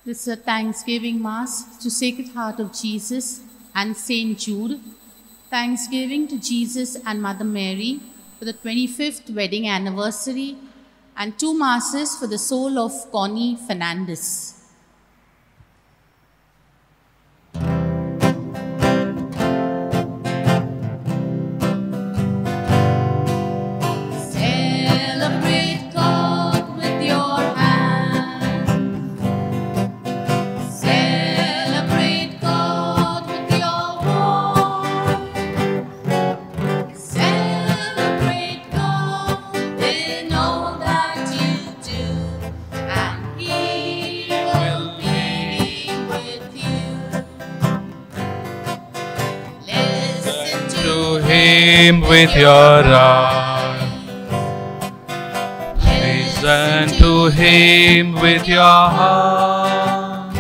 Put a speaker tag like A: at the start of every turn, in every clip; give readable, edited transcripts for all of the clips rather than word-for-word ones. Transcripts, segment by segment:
A: This is a Thanksgiving Mass to Sacred Heart of Jesus and Saint Jude. Thanksgiving to Jesus and Mother Mary for the 25th wedding anniversary, and 2 Masses for the soul of Connie Fernandez.
B: With your heart, listen to him with your heart.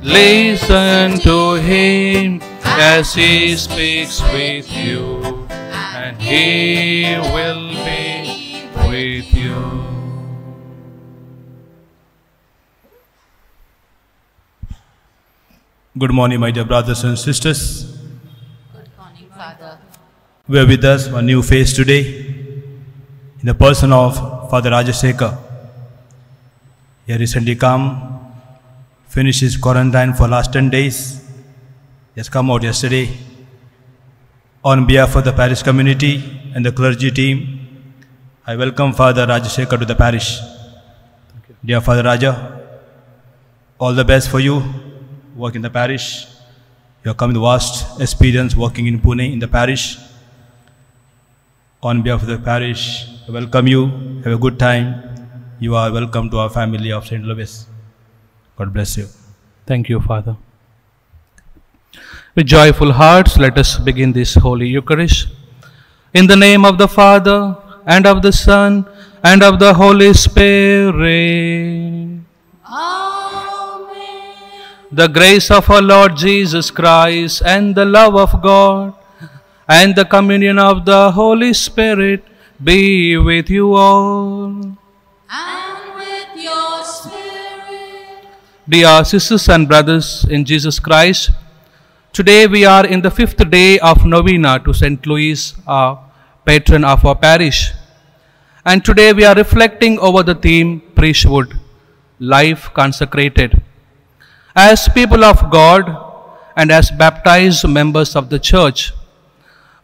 B: Listen to him as he speaks with you, and he will be with you.
C: Good morning, my dear brothers and sisters.
A: Good morning, Father.
C: We are with us a new face today in the person of Father Rajasekhar. He recently come, finished his quarantine for last 10 days. He has come out yesterday. On behalf of the parish community and the clergy team, I welcome Father Rajasekhar to the parish. Dear Father Raja, all the best for you. Work in the parish. You have come with vast experience working in Pune in the parish. On behalf of the parish, I welcome you. Have a good time. You are welcome to our family of St. Louis. God bless you.
B: Thank you, Father. With joyful hearts, let us begin this Holy Eucharist. In the name of the Father, and of the Son, and of the Holy Spirit.
A: Amen.
B: The grace of our Lord Jesus Christ, and the love of God, and the communion of the Holy Spirit be with you all.
A: And with your spirit.
B: Dear sisters and brothers in Jesus Christ, today we are in the 5th day of Novena to St. Louis, our patron of our parish. And today we are reflecting over the theme Priesthood, Life Consecrated. As people of God and as baptized members of the Church,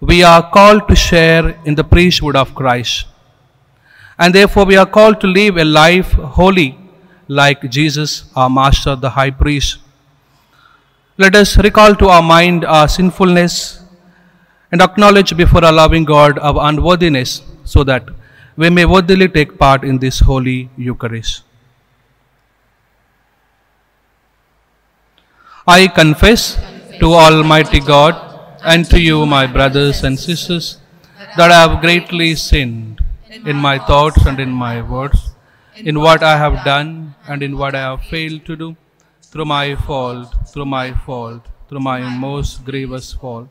B: we are called to share in the priesthood of Christ. And therefore we are called to live a life holy like Jesus, our Master, the High Priest. Let us recall to our mind our sinfulness and acknowledge before our loving God our unworthiness, so that we may worthily take part in this Holy Eucharist. I confess to Almighty God and to you, my brothers and sisters, that I have greatly sinned in my thoughts and in my words, in what I have done and in what I have failed to do, through my fault, through my most grievous fault.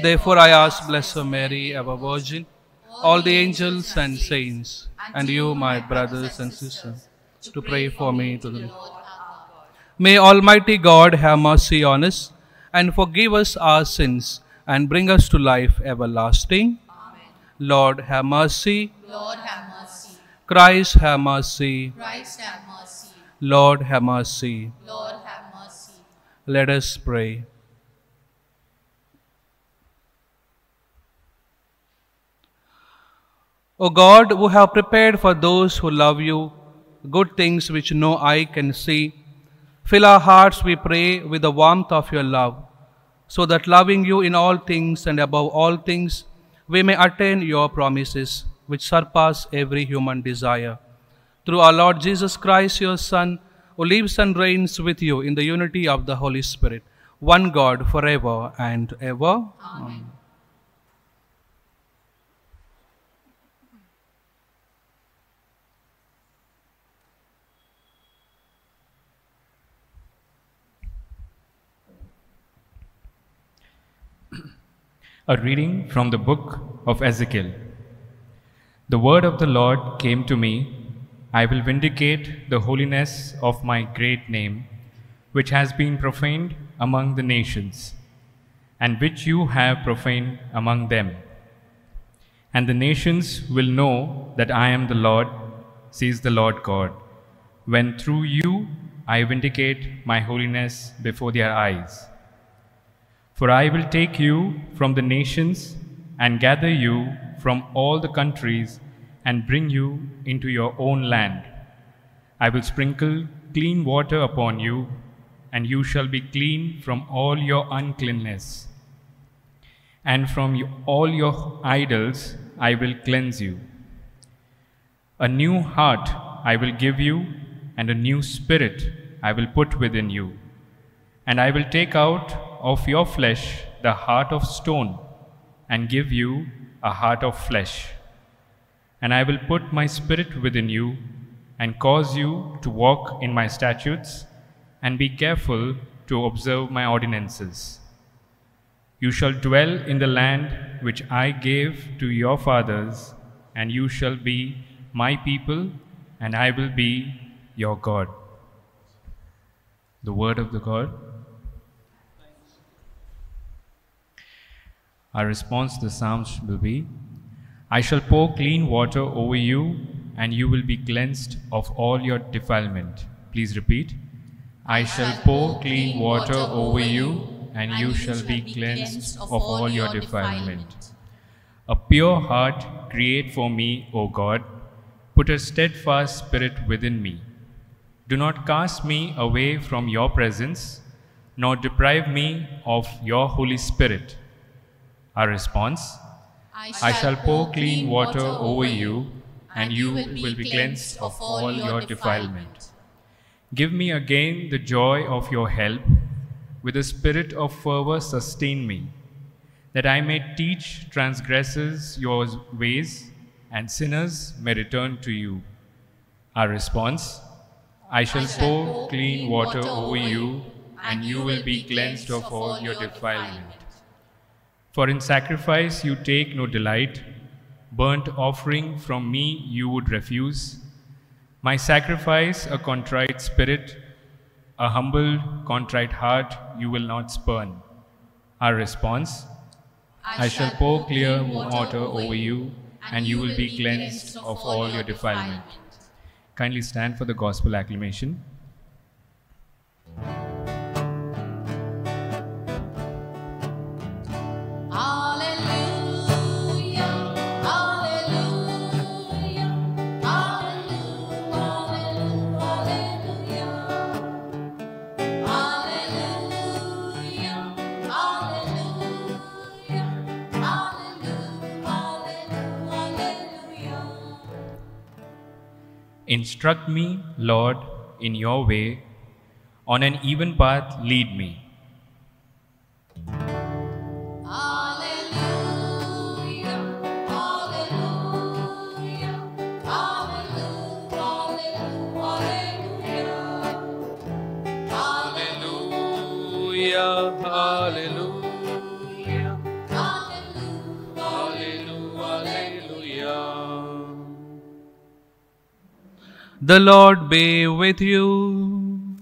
B: Therefore I ask Blessed Mary, ever Virgin, all the angels and saints, and you, my brothers and sisters, to pray for me to the Lord. May Almighty God have mercy on us and forgive us our sins and bring us to life everlasting.
A: Amen.
B: Lord, have mercy.
A: Lord, have mercy.
B: Christ, have mercy.
A: Christ, have mercy.
B: Lord, have mercy.
A: Lord, have mercy.
B: Let us pray. O God, who have prepared for those who love you good things which no eye can see, fill our hearts, we pray, with the warmth of your love, so that loving you in all things and above all things, we may attain your promises, which surpass every human desire. Through our Lord Jesus Christ, your Son, who lives and reigns with you in the unity of the Holy Spirit, one God, forever and ever.
A: Amen.
D: A reading from the book of Ezekiel. The word of the Lord came to me, I will vindicate the holiness of my great name, which has been profaned among the nations, and which you have profaned among them. And the nations will know that I am the Lord, says the Lord God, when through you I vindicate my holiness before their eyes. For I will take you from the nations and gather you from all the countries and bring you into your own land. I will sprinkle clean water upon you, and you shall be clean from all your uncleanness. And from all your idols I will cleanse you. A new heart I will give you, and a new spirit I will put within you. And I will take out of your flesh the heart of stone, and give you a heart of flesh. And I will put my spirit within you, and cause you to walk in my statutes, and be careful to observe my ordinances. You shall dwell in the land which I gave to your fathers, and you shall be my people, and I will be your God. The word of the God. Our response to the Psalms will be, I shall pour clean water over you, and you will be cleansed of all your defilement. Please repeat. I shall pour clean water over you, and you shall be cleansed of all your defilement. A pure heart create for me, O God. Put a steadfast spirit within me. Do not cast me away from your presence, nor deprive me of your Holy Spirit. Our response, I shall pour clean water over you, and you will be cleansed of all your defilement. Give me again the joy of your help. With a spirit of fervor sustain me, that I may teach transgressors your ways, and sinners may return to you. Our response, I shall pour clean water over you, and you will be cleansed of all your defilement. For in sacrifice you take no delight, burnt offering from me you would refuse. My sacrifice a contrite spirit, a humble, contrite heart you will not spurn. Our response, I shall pour clear water over you, and you will be cleansed of all your defilement. Kindly stand for the gospel acclamation. Instruct me, Lord, in your way, on an even path lead me.
B: The Lord be with you.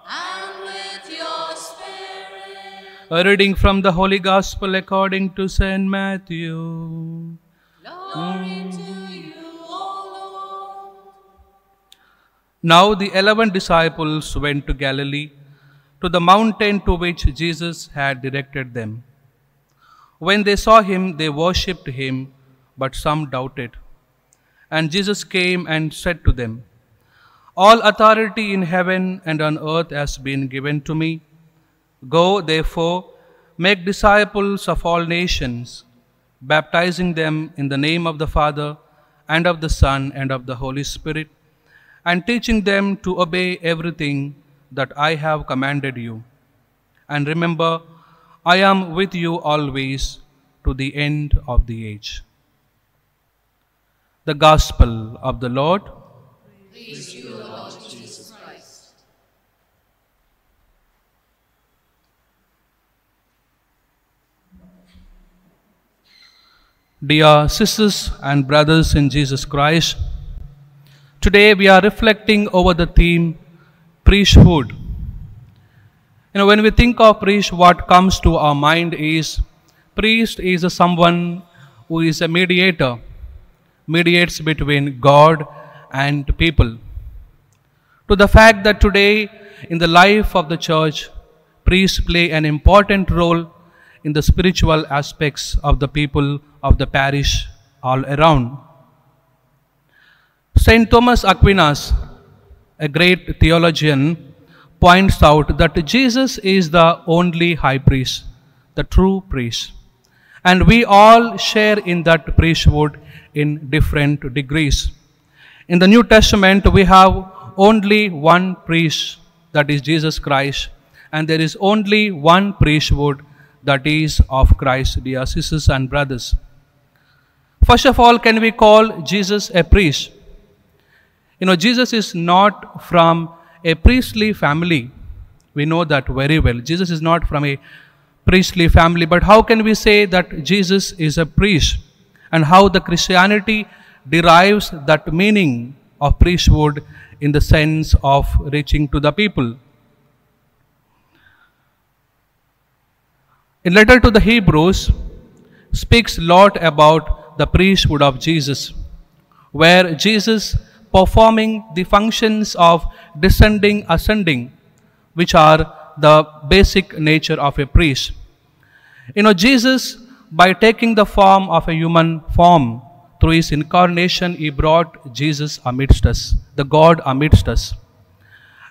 A: And with your spirit.
B: A reading from the Holy Gospel according to St. Matthew.
A: Glory to you, O Lord.
B: Now the 11 disciples went to Galilee, to the mountain to which Jesus had directed them. When they saw him, they worshipped him, but some doubted. And Jesus came and said to them, All authority in heaven and on earth has been given to me. Go, therefore, make disciples of all nations, baptizing them in the name of the Father, and of the Son, and of the Holy Spirit, and teaching them to obey everything that I have commanded you. And remember, I am with you always to the end of the age. The Gospel of the Lord.
A: Praise you, Lord Jesus Christ.
B: Dear sisters and brothers in Jesus Christ, Today we are reflecting over the theme priesthood. When we think of priest, what comes to our mind is priest is someone who is a mediator, mediates between God and people. To the fact that today in the life of the church, priests play an important role in the spiritual aspects of the people of the parish all around. Saint Thomas Aquinas, a great theologian, points out that Jesus is the only high priest, the true priest. And we all share in that priesthood in different degrees. In the New Testament, we have only one priest, that is Jesus Christ, and there is only one priesthood, that is of Christ, dear sisters and brothers. First of all, can we call Jesus a priest? Jesus is not from a priestly family. We know that very well. Jesus is not from a priestly family, but how can we say that Jesus is a priest, and how the Christianity derives that meaning of priesthood in the sense of reaching to the people? In letter to the Hebrews speaks a lot about the priesthood of Jesus, where Jesus performing the functions of descending, ascending, which are the basic nature of a priest. Jesus, by taking the form of a human form, through his incarnation, he brought Jesus amidst us, the God amidst us.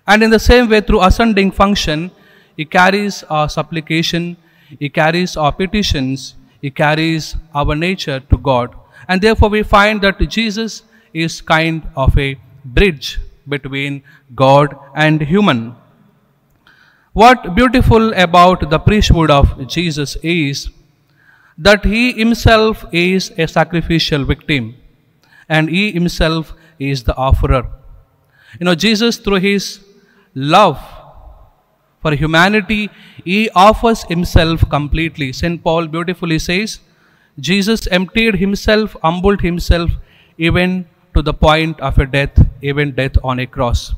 B: And in the same way, through ascending function, he carries our supplication, he carries our petitions, he carries our nature to God. And therefore we find that Jesus is kind of a bridge between God and human. What beautiful about the priesthood of Jesus is that he himself is a sacrificial victim, and he himself is the offerer. Jesus, through his love for humanity, he offers himself completely. St. Paul beautifully says, Jesus emptied himself, humbled himself, even to the point of a death, even death on a cross.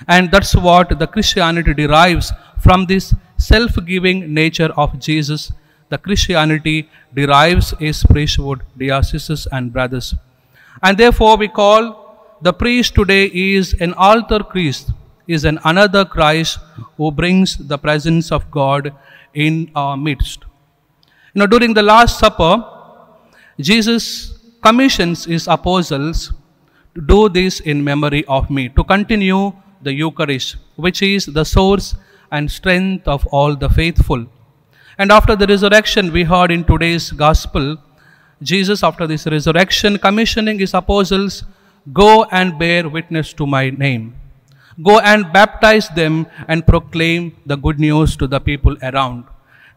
B: And that's what the Christianity derives from this self-giving nature of Jesus. The Christianity derives his priesthood, dear sisters and brothers. And therefore we call the priest today is an altar priest, is an another Christ who brings the presence of God in our midst. During the Last Supper, Jesus commissions his apostles to do this in memory of me, to continue the Eucharist, which is the source and strength of all the faithful. And after the resurrection, we heard in today's gospel, Jesus, after this resurrection, commissioning his apostles, go and bear witness to my name. Go and baptize them and proclaim the good news to the people around.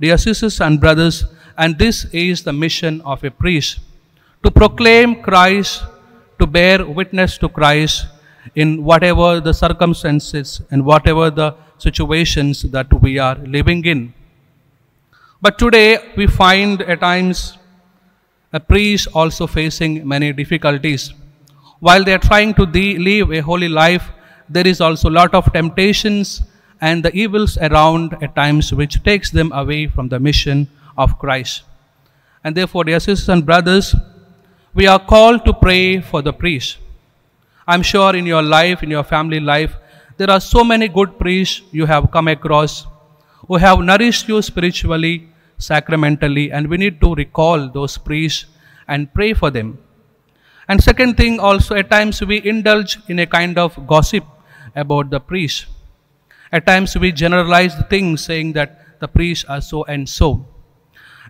B: Dear sisters and brothers, and this is the mission of a priest, to proclaim Christ, to bear witness to Christ in whatever the circumstances and whatever the situations that we are living in. But today we find at times a priest also facing many difficulties. While they are trying to live a holy life, there is also a lot of temptations and the evils around at times which takes them away from the mission of Christ. And therefore, dear sisters and brothers, we are called to pray for the priest. I'm sure in your life, in your family life, there are so many good priests you have come across who have nourished you spiritually, sacramentally, and we need to recall those priests and pray for them. And second thing also, at times we indulge in a kind of gossip about the priest. At times we generalize the things saying that the priests are so and so.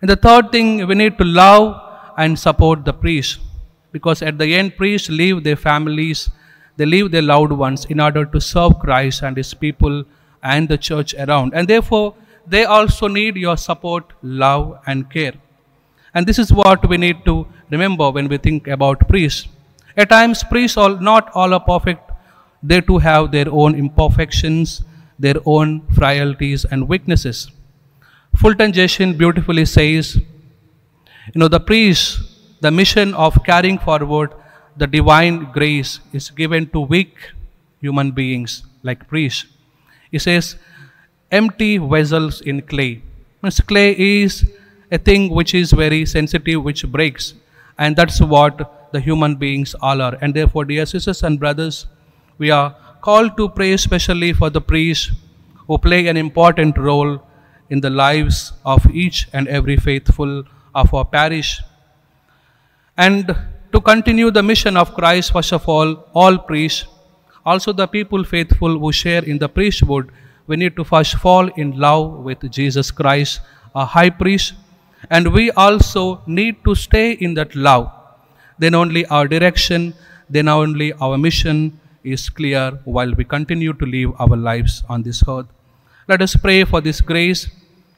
B: And the third thing, we need to love and support the priests, because at the end priests leave their families, they leave their loved ones in order to serve Christ and his people and the church around. And therefore they also need your support, love and care. And this is what we need to remember when we think about priests. At times priests not all are perfect. They too have their own imperfections, their own frailties and weaknesses. Fulton Jeshin beautifully says, the priest, the mission of carrying forward the divine grace is given to weak human beings like priests. He says, empty vessels in clay. Means clay is a thing which is very sensitive, which breaks. And that's what the human beings all are. And therefore, dear sisters and brothers, we are called to pray especially for the priests who play an important role in the lives of each and every faithful of our parish. And to continue the mission of Christ, first of all priests, also the people faithful who share in the priesthood, we need to first fall in love with Jesus Christ, our high priest, and we also need to stay in that love. Then only our direction, then only our mission is clear while we continue to live our lives on this earth. Let us pray for this grace,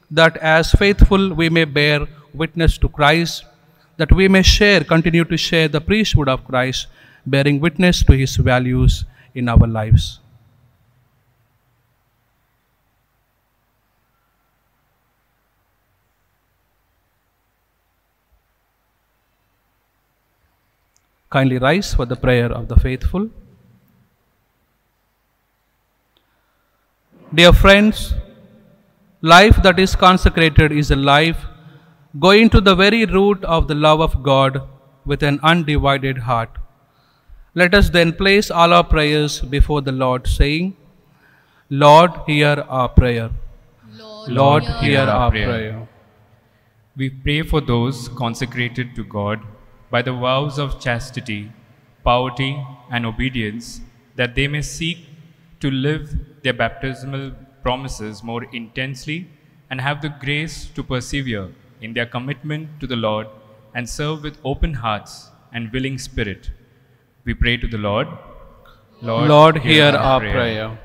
B: that as faithful we may bear witness to Christ, that we may continue to share the priesthood of Christ, bearing witness to his values in our lives. Kindly rise for the prayer of the faithful. Dear friends, life that is consecrated is a life going to the very root of the love of God with an undivided heart. Let us then place all our prayers before the Lord, saying, Lord, hear our prayer. Lord, hear our prayer.
D: We pray for those consecrated to God by the vows of chastity, piety, and obedience, that they may seek to live their baptismal promises more intensely and have the grace to persevere in their commitment to the Lord and serve with open hearts and willing spirit. We pray to the Lord.
B: Lord, hear our prayer.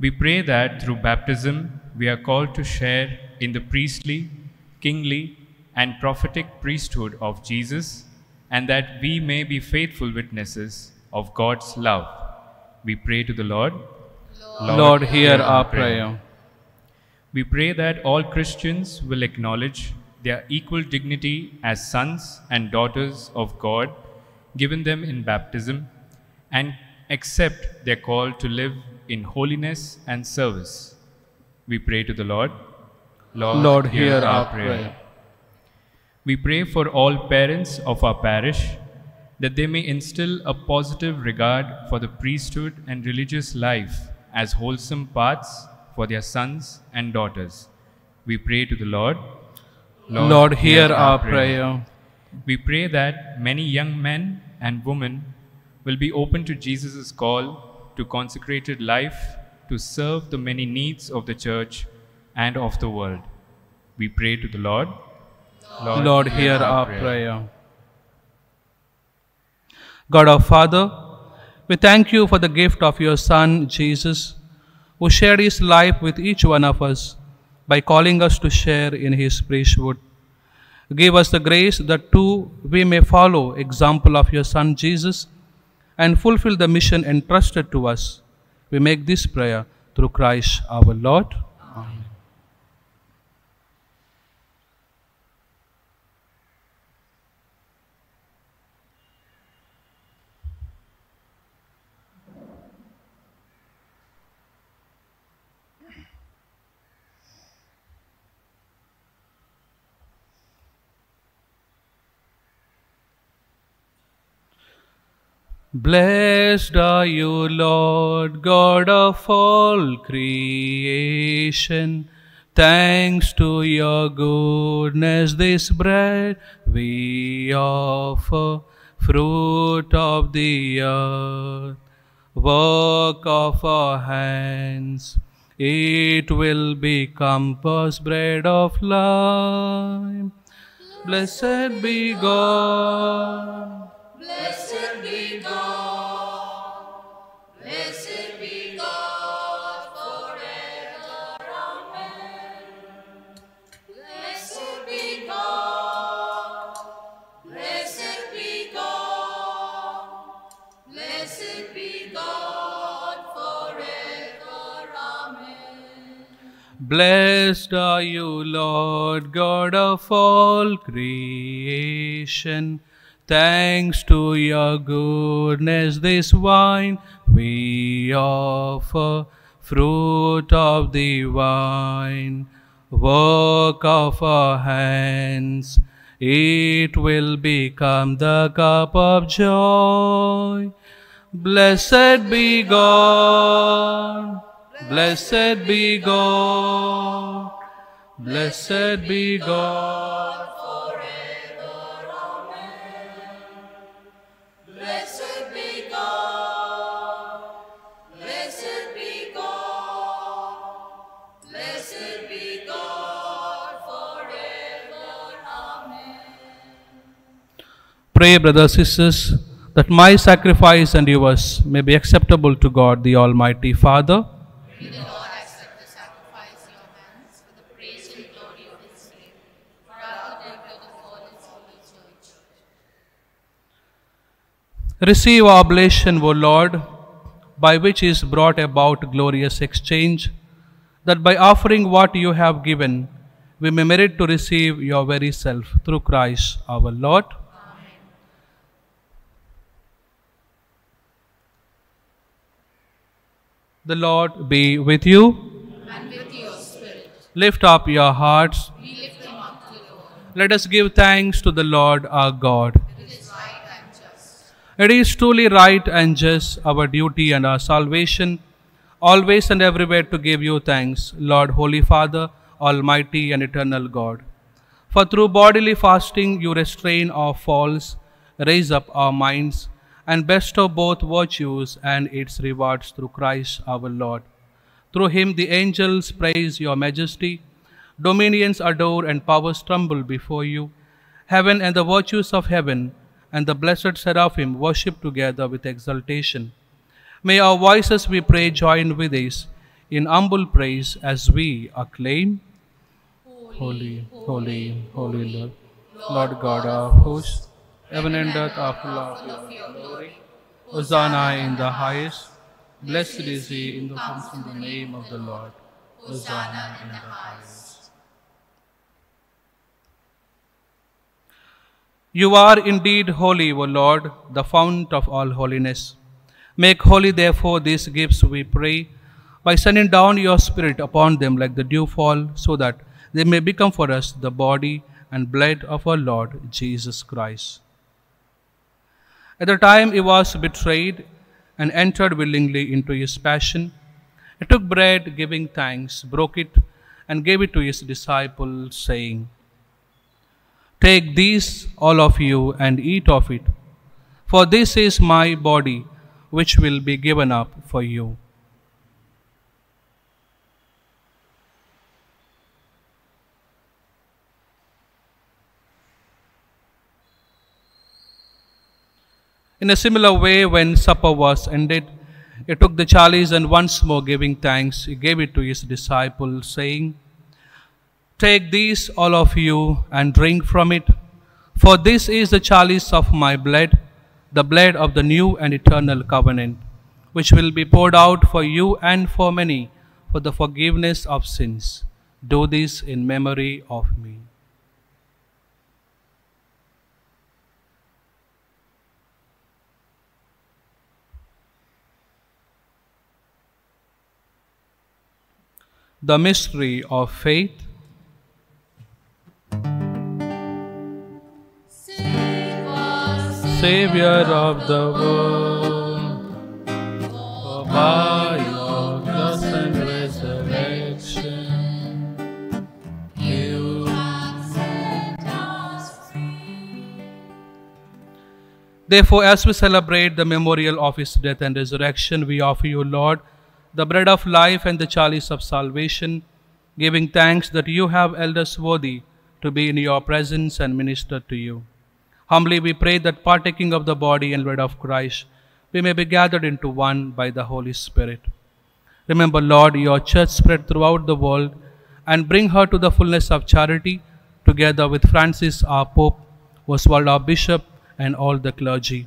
D: We pray that through baptism we are called to share in the priestly, kingly, and prophetic priesthood of Jesus, and that we may be faithful witnesses of God's love. We pray to the Lord.
B: Lord, hear our prayer.
D: We pray that all Christians will acknowledge their equal dignity as sons and daughters of God, given them in baptism, and accept their call to live in holiness and service. We pray to the Lord.
B: Lord, hear our prayer.
D: We pray for all parents of our parish, that they may instill a positive regard for the priesthood and religious life as wholesome paths for their sons and daughters. We pray to the Lord.
B: Lord, hear our prayer.
D: We pray that many young men and women will be open to Jesus' call to consecrated life to serve the many needs of the church and of the world. We pray to the Lord.
B: Lord, hear our prayer. God our Father, we thank you for the gift of your Son, Jesus, who shared his life with each one of us by calling us to share in his priesthood. Give us the grace that too we may follow example of your Son, Jesus, and fulfill the mission entrusted to us. We make this prayer through Christ our Lord. Amen. Blessed are you, Lord, God of all creation. Thanks to your goodness, this bread we offer, fruit of the earth, work of our hands. It will become us bread of life. Blessed be God.
E: Blessed be God, blessed be God forever, amen. Blessed be God, blessed be God, blessed be God forever, amen.
B: Blessed are you, Lord, God of all creation. Thanks to your goodness, this wine we offer, fruit of the vine, work of our hands. It will become the cup of joy. Blessed be God, blessed be God, blessed be God.
E: Blessed be God, blessed be God, blessed be God forever. Amen.
B: Pray, brothers and sisters, that my sacrifice and yours may be acceptable to God, the Almighty Father.
A: May the Lord accept the sacrifice in your hands for the praise and glory of his name, for our good and good of all his holy church.
B: Receive our oblation, O Lord, by which is brought about glorious exchange, that by offering what you have given, we may merit to receive your very self, through Christ our Lord. The Lord be with you.
A: And with your spirit,
B: Lift up your hearts.
A: we lift them up to the Lord.
B: Let us give thanks to the Lord our God.
A: It is right and just.
B: It is truly right and just, our duty and our salvation, always and everywhere to give you thanks, Lord, Holy Father, Almighty and eternal God. For through bodily fasting you restrain our faults, raise up our minds, and bestow both virtues and its rewards through Christ our Lord. Through him the angels praise your majesty, dominions adore and powers tremble before you. Heaven and the virtues of heaven and the blessed seraphim worship together with exultation. May our voices, we pray, join with these in humble praise as we acclaim. Holy, holy, holy Lord, Lord God of hosts, heaven and earth are full of your glory. Hosanna in the highest. Blessed is he who comes in the name of the Lord. Hosanna in the highest. You are indeed holy, O Lord, the fount of all holiness. Make holy, therefore, these gifts, we pray, by sending down your Spirit upon them like the dewfall, so that they may become for us the body and blood of our Lord Jesus Christ. At the time he was betrayed and entered willingly into his passion, he took bread, giving thanks, broke it, and gave it to his disciples, saying, "Take these, all of you, and eat of it, for this is my body, which will be given up for you." In a similar way, when supper was ended, he took the chalice and once more giving thanks, he gave it to his disciples, saying, "Take these, all of you, and drink from it, for this is the chalice of my blood, the blood of the new and eternal covenant, which will be poured out for you and for many for the forgiveness of sins. Do this in memory of me." The mystery of faith.
E: Save us,
B: Savior of the world, for by your cross and resurrection, you.
E: set us free.
B: Therefore, as we celebrate the memorial of his death and resurrection, we offer you, Lord, the bread of life and the chalice of salvation, giving thanks that you have held us worthy to be in your presence and minister to you. Humbly we pray that partaking of the body and blood of Christ, we may be gathered into one by the Holy Spirit. Remember, Lord, your church spread throughout the world, and bring her to the fullness of charity, together with Francis our Pope, Oswald our Bishop, and all the clergy.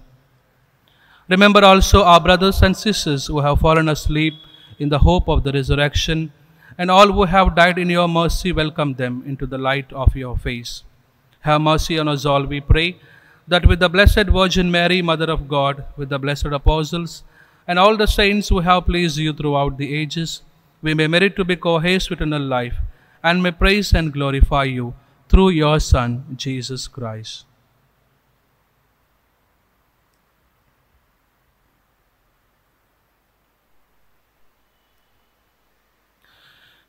B: Remember also our brothers and sisters who have fallen asleep in the hope of the resurrection, and all who have died in your mercy, welcome them into the light of your face. Have mercy on us all, we pray, that with the Blessed Virgin Mary, Mother of God, with the blessed apostles, and all the saints who have pleased you throughout the ages, we may merit to be co-heirs with eternal life, and may praise and glorify you through your Son, Jesus Christ.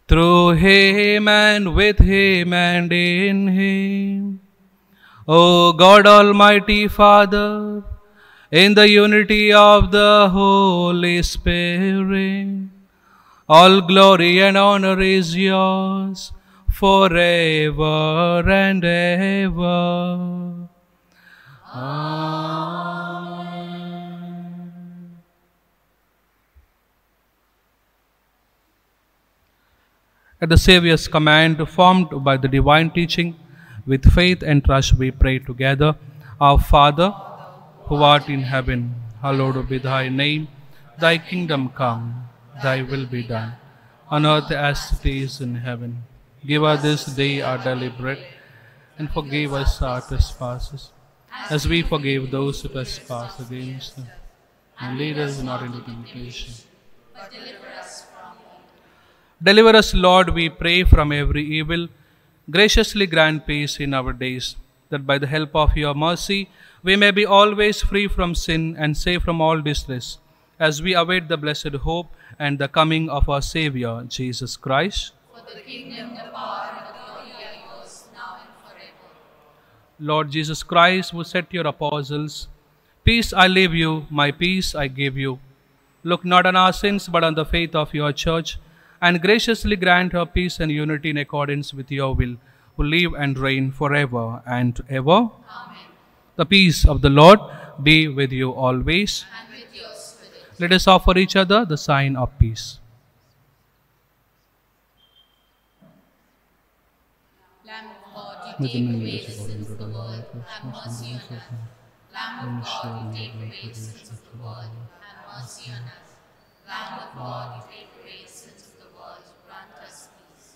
B: Through him and with him and in him, O God Almighty Father, in the unity of the Holy Spirit, all glory and honor is yours forever and ever. Amen. At the Saviour's command, formed by the divine teaching, with faith and trust we pray together. Our Father, who art in heaven, hallowed be thy name. Thy kingdom come, thy will be done, on earth as it is in heaven. Give us this day our daily bread, and forgive us our trespasses, as we forgive those who trespass against us. And lead us not into temptation,
E: but deliver us from evil.
B: deliver us, Lord, we pray, from every evil. Graciously grant peace in our days, that by the help of your mercy we may be always free from sin and safe from all distress, as we await the blessed hope and the coming of our Saviour, Jesus Christ.
E: For the kingdom, the power, and the glory are yours, now and forever.
B: Lord Jesus Christ, who said to your apostles, "Peace I leave you, my peace I give you," look not on our sins, but on the faith of your church, and graciously grant her peace and unity in accordance with your will, who live and reign forever and ever.
E: Amen.
B: The peace of the Lord be with you always.
E: And with your spirit.
B: Let us offer each other the sign of peace.
E: Lamb of God, you take away the sins of the world, have mercy on us. Lamb of God, you take away the sins of the world, have mercy on us. Lamb of God, you take away the sins of the world, grant us peace.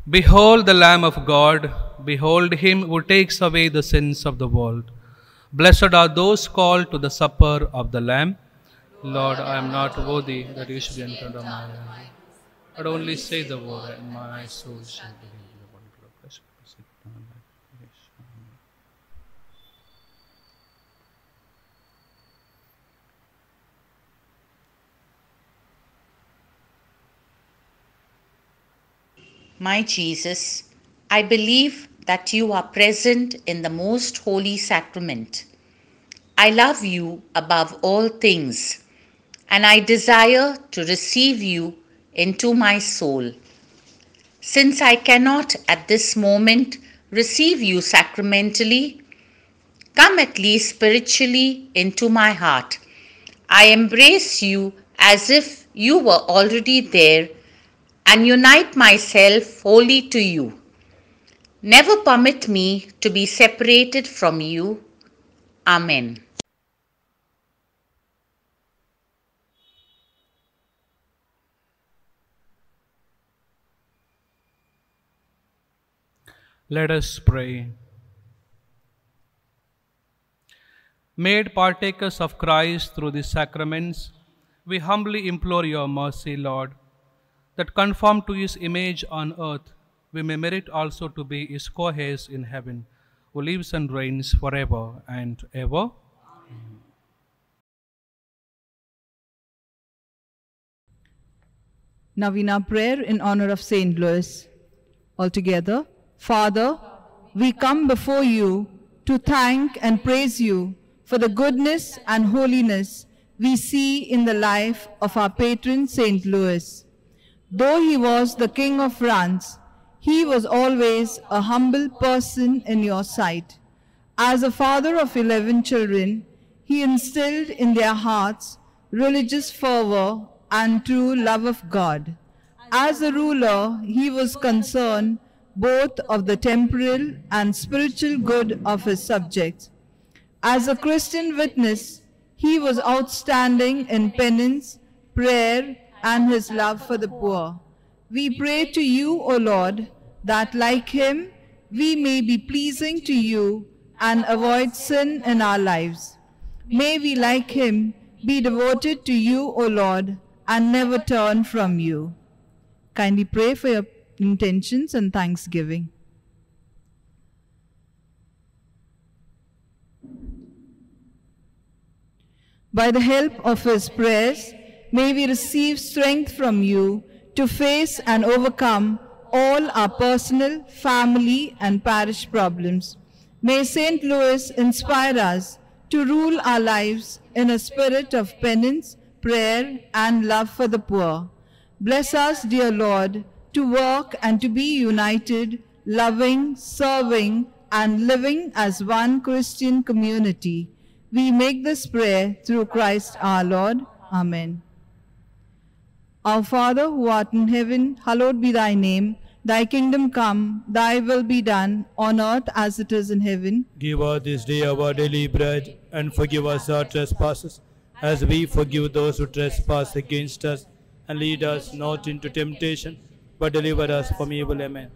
B: Behold the Lamb of God, behold him who takes away the sins of the world. Blessed are those called to the supper of the Lamb. Lord, I am not worthy that you should enter under my roof, but only say the word, and my soul shall be healed.
F: My Jesus, I believe that you are present in the most holy sacrament. I love you above all things, and I desire to receive you into my soul. Since I cannot at this moment receive you sacramentally, come at least spiritually into my heart. I embrace you as if you were already there and unite myself wholly to you. Never permit me to be separated from you. Amen.
B: Let us pray. Made partakers of Christ through the sacraments, we humbly implore your mercy, Lord, that conformed to his image on earth, we may merit also to be his co-heirs in heaven, who lives and reigns forever and ever.
G: Novena prayer in honor of Saint Louis. Altogether, Father, we come before you to thank and praise you for the goodness and holiness we see in the life of our patron Saint Louis. Though he was the King of France, he was always a humble person in your sight. As a father of 11 children, he instilled in their hearts religious fervor and true love of God. As a ruler, he was concerned both of the temporal and spiritual good of his subjects. As a Christian witness, he was outstanding in penance, prayer, and his love for the poor. We pray to you, O Lord, that like him we may be pleasing to you and avoid sin in our lives. May we, like him, be devoted to you, O Lord, and never turn from you. Kindly pray for your intentions and thanksgiving. By the help of his prayers, may we receive strength from you to face and overcome all our personal, family, and parish problems. May St. Louis inspire us to rule our lives in a spirit of penance, prayer, and love for the poor. Bless us, dear Lord, to work and to be united, loving, serving, and living as one Christian community. We make this prayer through Christ our Lord. Amen. Our Father, who art in heaven, hallowed be thy name. Thy kingdom come, thy will be done, on earth as it is in heaven.
C: Give us this day our daily bread, and forgive us our trespasses, as we forgive those who trespass against us. And lead us not into temptation, but deliver us from evil. Amen.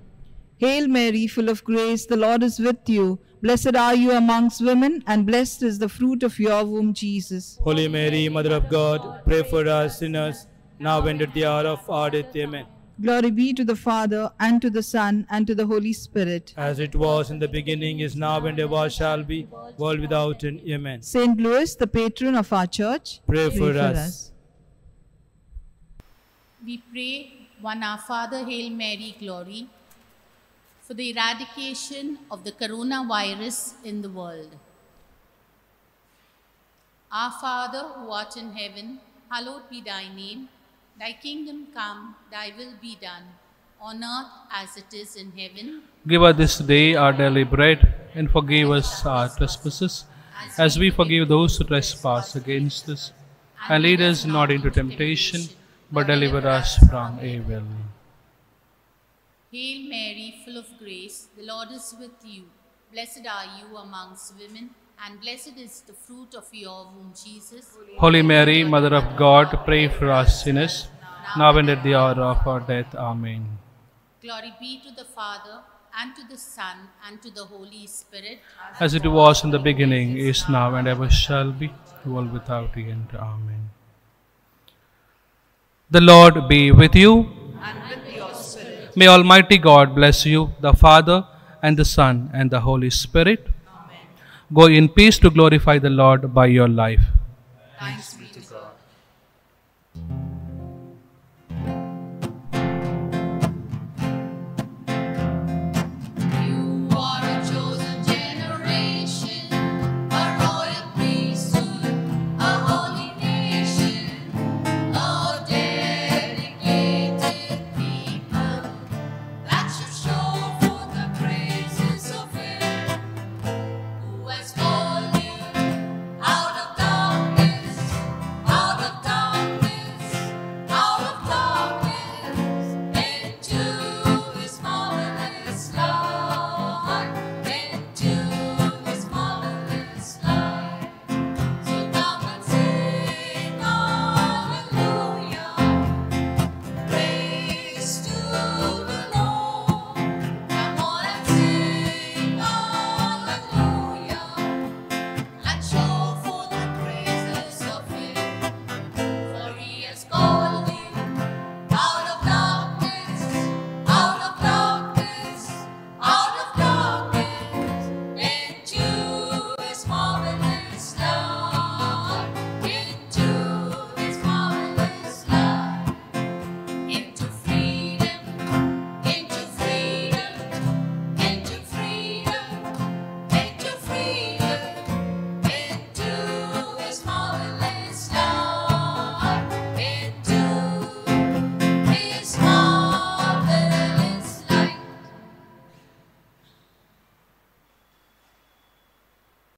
G: Hail Mary, full of grace, the Lord is with you. Blessed are you amongst women, and blessed is the fruit of your womb, Jesus.
C: Holy Mary, Mother of God, pray for us sinners, now and at the hour of our death. Amen.
G: Glory be to the Father, and to the Son, and to the Holy Spirit.
C: As it was in the beginning, is now, and ever shall be, world without end. Amen.
G: St. Louis, the patron of our church,
C: Pray for us.
A: We pray, one Our Father, Hail Mary, Glory, for the eradication of the coronavirus in the world. Our Father, who art in heaven, hallowed be thy name. Thy kingdom come, thy will be done, on earth as it is in heaven.
B: Give us this day our daily bread, and forgive us our trespasses, as we forgive those who trespass against us. And lead us not into temptation, but deliver us from evil.
A: Hail Mary, full of grace, the Lord is with you. Blessed are you amongst women, and blessed is the fruit of your womb, Jesus.
B: Holy Mary, Mother of God, pray for us sinners, now and at the hour of our death. Amen.
A: Glory be to the Father, and to the Son, and to the Holy Spirit.
B: As it was in the beginning, is now, and ever shall be, world without end. Amen. The Lord be with you.
G: And with your spirit.
B: May Almighty God bless you, the Father, and the Son, and the Holy Spirit.
G: Amen.
B: Go in peace to glorify the Lord by your life.
G: Thanks